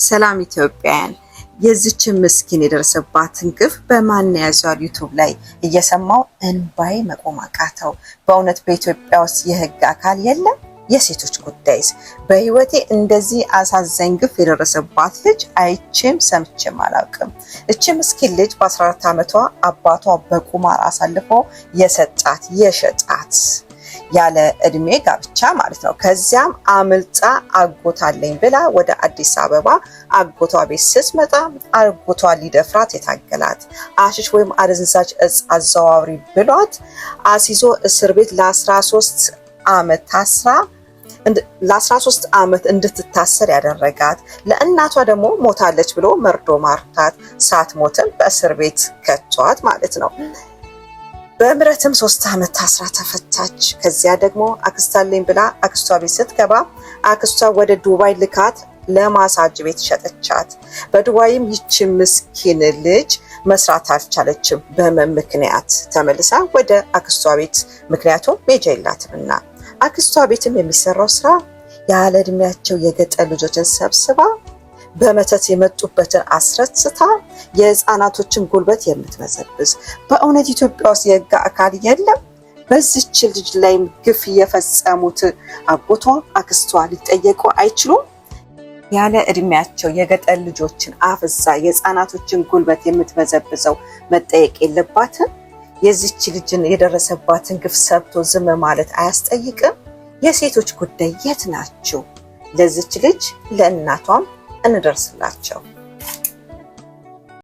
ሰላም ኢትዮጵያን የዚች ምስኪን የደረሰባትን ግፍ በማን ያዟል ዩቲዩብ ላይ እየሰማው እንባይ መቆም አቃተው። በእውነት በኢትዮጵያ ውስጥ የህግ አካል የለም? የሴቶች ጉዳይስ? በህይወቴ እንደዚህ አሳዛኝ ግፍ የደረሰባት ልጅ አይቼም ሰምቼም አላውቅም። እቺ ምስኪን ልጅ በ14 ዓመቷ አባቷ በቁማር አሳልፎ የሰጣት የሸጣት ያለ እድሜ ጋብቻ ማለት ነው። ከዚያም አምልጣ አጎታለኝ ብላ ወደ አዲስ አበባ አጎቷ ቤት ስትመጣ አጎቷ ሊደፍራት የታገላት አሽሽ ወይም አደንዛዥ እጽ አዘዋውሪ ብሏት አሲዞ እስር ቤት ለ13 ዓመት ታስራ ለ13 ዓመት እንድትታሰር ያደረጋት ለእናቷ ደግሞ ሞታለች ብሎ መርዶ ማርታት ሳትሞትም በእስር ቤት ከቷት ማለት ነው። በምረትም 3 ዓመት ታስራ ተፈታች። ከዚያ ደግሞ አክስታለኝ ብላ አክስቷ ቤት ስትገባ አክስቷ ወደ ዱባይ ልካት ለማሳጅ ቤት ሸጠቻት። በዱባይም ይቺ ምስኪን ልጅ መስራት አልቻለችም። በህመም ምክንያት ተመልሳ ወደ አክስቷ ቤት፣ ምክንያቱም ሜጃ የላትምና። አክስቷ ቤትም የሚሰራው ስራ ያለ እድሜያቸው የገጠር ልጆችን ሰብስባ በመተት የመጡበትን አስረስታ የህፃናቶችን ጉልበት የምትመዘብዝ። በእውነት ኢትዮጵያ ውስጥ የህግ አካል የለም? በዚች ልጅ ላይ ግፍ የፈጸሙት አጎቷ አክስቷ ሊጠየቁ አይችሉም? ያለ እድሜያቸው የገጠር ልጆችን አፍዛ የህፃናቶችን ጉልበት የምትመዘብዘው መጠየቅ የለባትም? የዚች ልጅን የደረሰባትን ግፍ ሰብቶ ዝም ማለት አያስጠይቅም? የሴቶች ጉዳይ የት ናቸው? ለዚች ልጅ ለእናቷም እንደርስላቸው።